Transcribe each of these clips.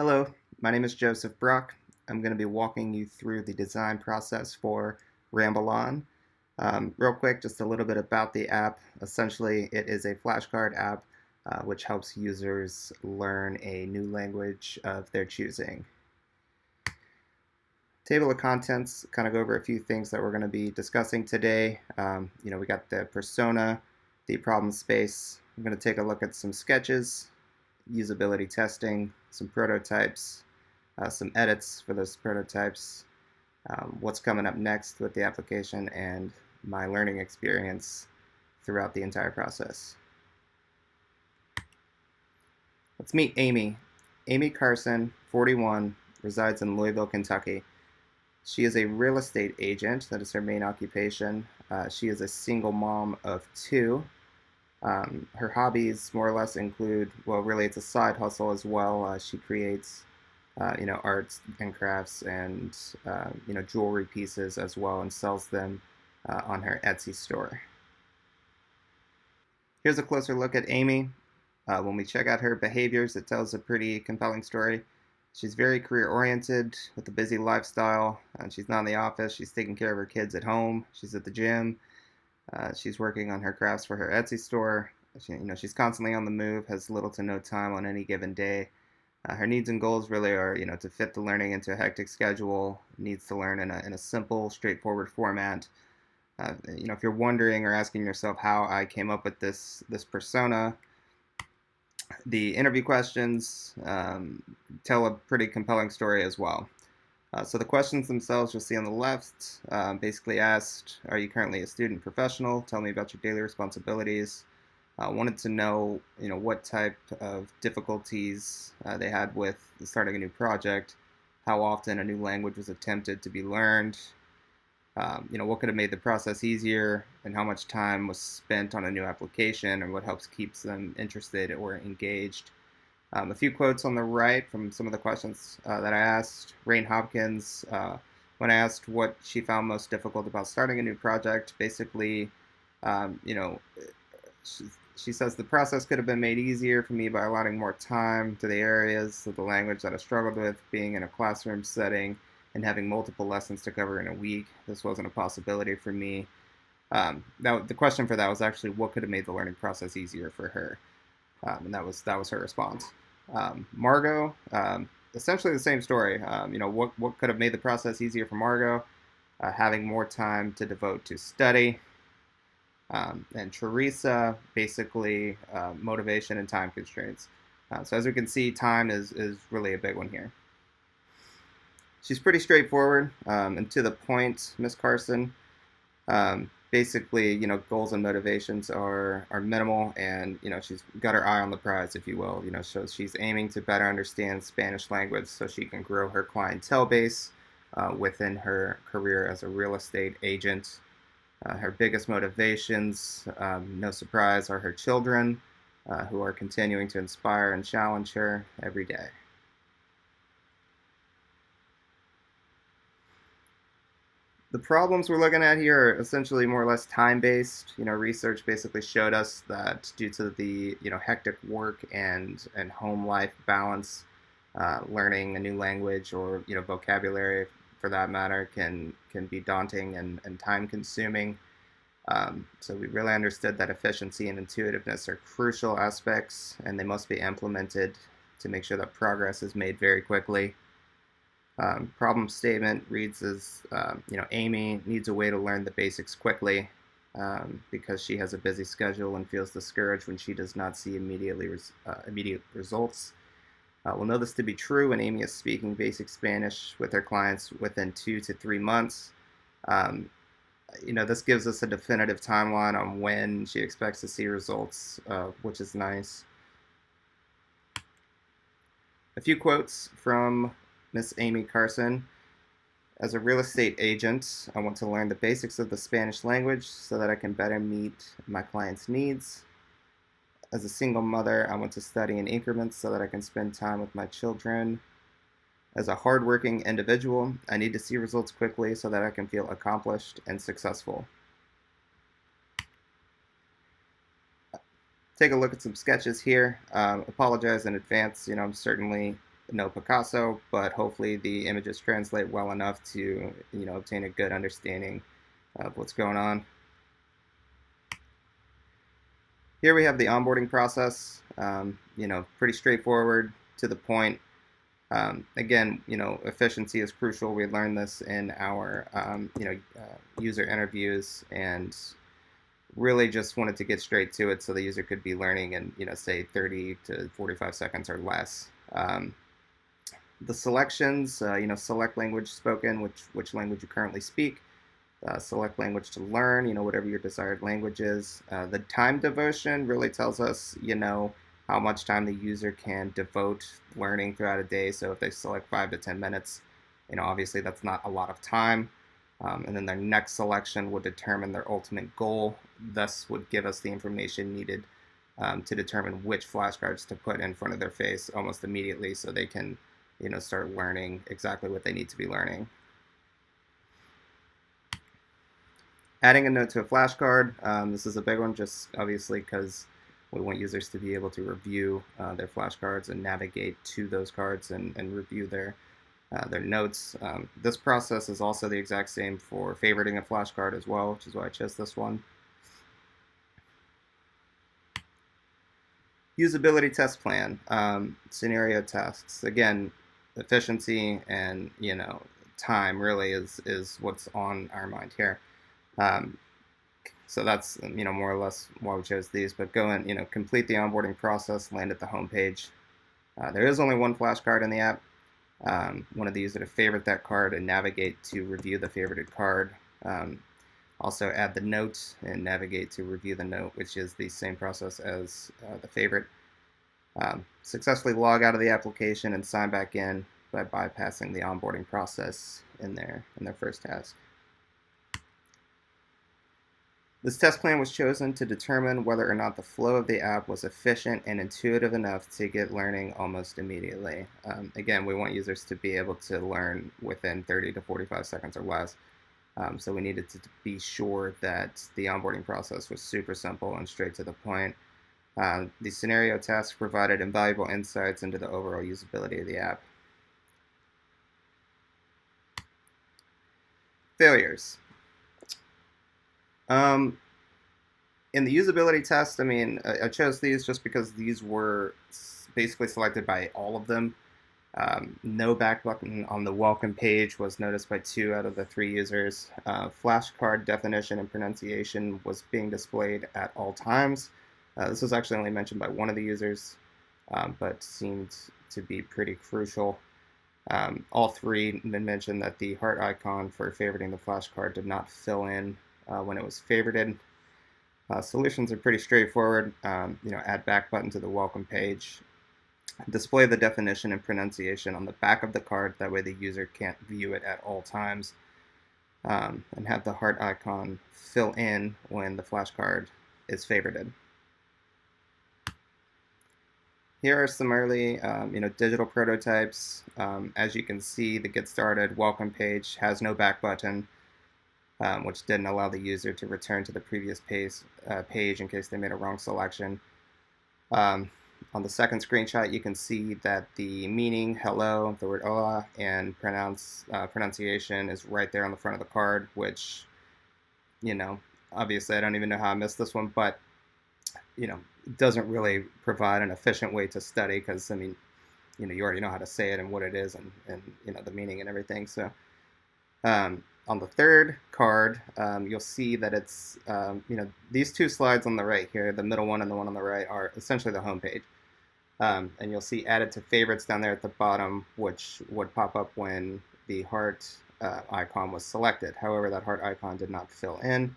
Hello, my name is Joseph Brock. I'm going to be walking you through the design process for Ramble On. Real quick, just a little bit about the app. Essentially, it is a flashcard app which helps users learn a new language of their choosing. Table of contents, kind of go over a few things that we're going to be discussing today. We got the persona, the problem space. I'm going to take a look at some sketches, usability testing, some prototypes, some edits for those prototypes, what's coming up next with the application, and my learning experience throughout the entire process. Let's meet Amy. Amy Carson, 41, resides in Louisville, Kentucky. She is a real estate agent. That is her main occupation. She is a single mom of two. Her hobbies more or less include, well, really it's a side hustle as well. She creates arts and crafts and jewelry pieces as well, and sells them on her Etsy store. Here's a closer look at Amy. When we check out her behaviors, it tells a pretty compelling story. She's very career oriented with a busy lifestyle. She's not in the office. She's taking care of her kids at home. She's at the gym. She's working on her crafts for her Etsy store. She's constantly on the move, has little to no time on any given day. Her needs and goals really are, to fit the learning into a hectic schedule, needs to learn in a simple, straightforward format. If you're wondering or asking yourself how I came up with this persona, the interview questions tell a pretty compelling story as well. So the questions themselves you'll see on the left basically asked, are you currently a student professional? Tell me about your daily responsibilities. Wanted to know, what type of difficulties they had with starting a new project, how often a new language was attempted to be learned, what could have made the process easier, and how much time was spent on a new application, or what helps keeps them interested or engaged. A few quotes on the right from some of the questions that I asked. Rain Hopkins, when I asked what she found most difficult about starting a new project, basically, she says the process could have been made easier for me by allotting more time to the areas of the language that I struggled with, being in a classroom setting and having multiple lessons to cover in a week. This wasn't a possibility for me. The question for that was actually what could have made the learning process easier for her, and that was her response. Margot, essentially the same story. What could have made the process easier for Margot? Having more time to devote to study. And Teresa, basically motivation and time constraints. So as we can see, time is really a big one here. She's pretty straightforward and to the point, Miss Carson. Basically, goals and motivations are minimal, and she's got her eye on the prize, if you will. So she's aiming to better understand Spanish language so she can grow her clientele base within her career as a real estate agent. Her biggest motivations, no surprise, are her children, who are continuing to inspire and challenge her every day. The problems we're looking at here are essentially more or less time-based. Research basically showed us that due to the hectic work and home life balance, learning a new language or vocabulary for that matter can be daunting and time-consuming. So we really understood that efficiency and intuitiveness are crucial aspects, and they must be implemented to make sure that progress is made very quickly. Problem statement reads as, Amy needs a way to learn the basics quickly because she has a busy schedule and feels discouraged when she does not see immediate results. We'll know this to be true when Amy is speaking basic Spanish with her clients within 2 to 3 months. This gives us a definitive timeline on when she expects to see results, which is nice. A few quotes from Miss Amy Carson. As a real estate agent, I want to learn the basics of the Spanish language so that I can better meet my clients' needs. As a single mother, I want to study in increments so that I can spend time with my children. As a hardworking individual, I need to see results quickly so that I can feel accomplished and successful. Take a look at some sketches here. Apologize in advance. I'm certainly no Picasso, but hopefully the images translate well enough to, obtain a good understanding of what's going on. Here we have the onboarding process. Pretty straightforward, to the point. Again, efficiency is crucial. We learned this in our, user interviews, and really just wanted to get straight to it so the user could be learning in, say 30 to 45 seconds or less. The selections, select language spoken, which language you currently speak. Select language to learn, whatever your desired language is. The time devotion really tells us, how much time the user can devote learning throughout a day. So if they select 5 to 10 minutes, obviously that's not a lot of time. And then their next selection would determine their ultimate goal, thus would give us the information needed to determine which flashcards to put in front of their face almost immediately so they can, start learning exactly what they need to be learning. Adding a note to a flashcard, this is a big one just obviously because we want users to be able to review their flashcards and navigate to those cards and review their notes. This process is also the exact same for favoriting a flashcard as well, which is why I chose this one. Usability test plan, scenario tests. Again, efficiency and time really is what's on our mind here. So that's more or less why we chose these. But go and complete the onboarding process. Land at the home page. There is only one flashcard in the app. Want the user to favorite that card and navigate to review the favorited card. Also add the note and navigate to review the note, which is the same process as the favorite. Successfully log out of the application and sign back in by bypassing the onboarding process in their first task. This test plan was chosen to determine whether or not the flow of the app was efficient and intuitive enough to get learning almost immediately. Again, we want users to be able to learn within 30 to 45 seconds or less. So we needed to be sure that the onboarding process was super simple and straight to the point. The scenario tasks provided invaluable insights into the overall usability of the app. Failures. In the usability test, I chose these just because these were basically selected by all of them. No back button on the welcome page was noticed by 2 out of the 3 users. Flashcard definition and pronunciation was being displayed at all times. This was actually only mentioned by 1 of the users, but seemed to be pretty crucial. All 3 mentioned that the heart icon for favoriting the flashcard did not fill in when it was favorited. Solutions are pretty straightforward. Add back button to the welcome page. Display the definition and pronunciation on the back of the card. That way the user can't view it at all times. And have the heart icon fill in when the flashcard is favorited. Here are some early, digital prototypes. As you can see, the Get Started welcome page has no back button, which didn't allow the user to return to the previous page in case they made a wrong selection. On the second screenshot, you can see that the meaning, hello, the word hola, and pronunciation is right there on the front of the card, which, obviously I don't even know how I missed this one, but, doesn't really provide an efficient way to study because, you already know how to say it and what it is and the meaning and everything. So on the third card, you'll see that it's, these 2 slides on the right here, the middle one and the one on the right, are essentially the home page. And you'll see added to favorites down there at the bottom, which would pop up when the heart icon was selected. However, that heart icon did not fill in.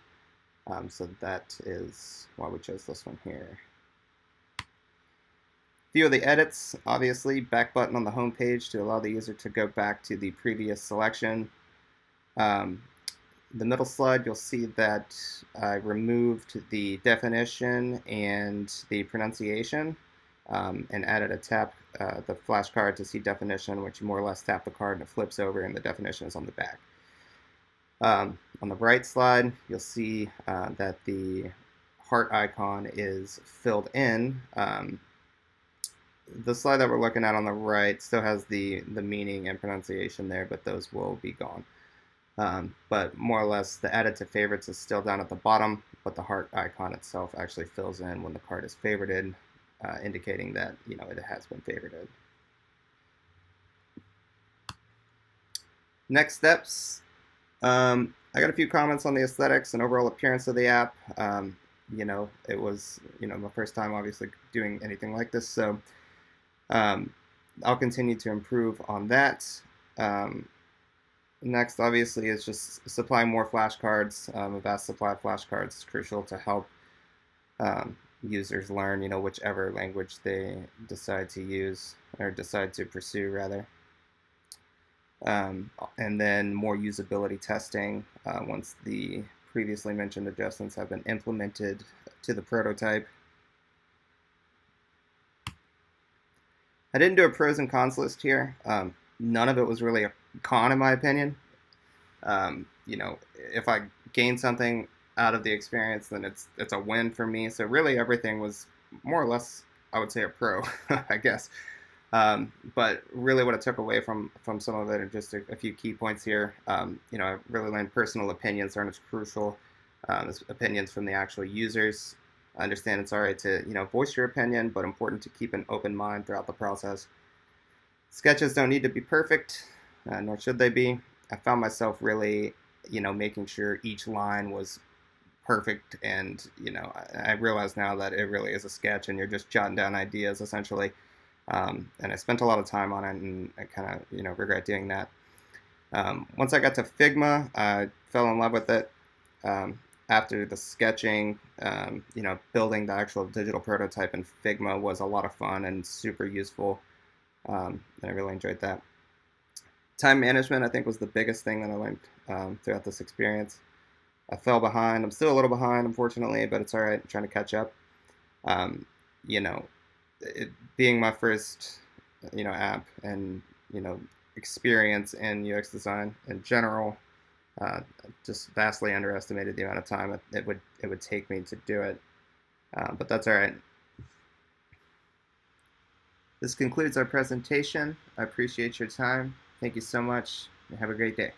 So that is why we chose this one here. Few of the edits, obviously, back button on the home page to allow the user to go back to the previous selection. The middle slide, you'll see that I removed the definition and the pronunciation and added a tap the flashcard to see definition, which you more or less tap the card and it flips over and the definition is on the back. On the right slide, you'll see that the heart icon is filled in. the slide that we're looking at on the right still has the meaning and pronunciation there, but those will be gone. But more or less, the added to favorites is still down at the bottom, but the heart icon itself actually fills in when the card is favorited, indicating that it has been favorited. Next steps. I got a few comments on the aesthetics and overall appearance of the app. It was my first time obviously doing anything like this, so I'll continue to improve on that. Next, obviously, is just supplying more flashcards. A vast supply of flashcards is crucial to help users learn, whichever language they decide to use or decide to pursue, rather. And then more usability testing once the previously mentioned adjustments have been implemented to the prototype. I didn't do a pros and cons list here. None of it was really a con, in my opinion. If I gain something out of the experience, then it's a win for me. So really, everything was more or less, I would say, a pro, I guess. But really, what I took away from some of it are just a few key points here. I really learned personal opinions aren't as crucial as opinions from the actual users. I understand it's all right to voice your opinion, but important to keep an open mind throughout the process. Sketches don't need to be perfect, nor should they be. I found myself really, making sure each line was perfect, and I realize now that it really is a sketch, and you're just jotting down ideas essentially. And I spent a lot of time on it, and I kind of regret doing that. Once I got to Figma, I fell in love with it. After the sketching, building the actual digital prototype in Figma was a lot of fun and super useful. And I really enjoyed that. Time management, I think, was the biggest thing that I learned throughout this experience. I fell behind. I'm still a little behind, unfortunately, but it's all right. I'm trying to catch up. Um, you know, it being my first, app and, experience in UX design in general, just vastly underestimated the amount of time it would take me to do it. But that's all right. This concludes our presentation. I appreciate your time. Thank you so much, and have a great day.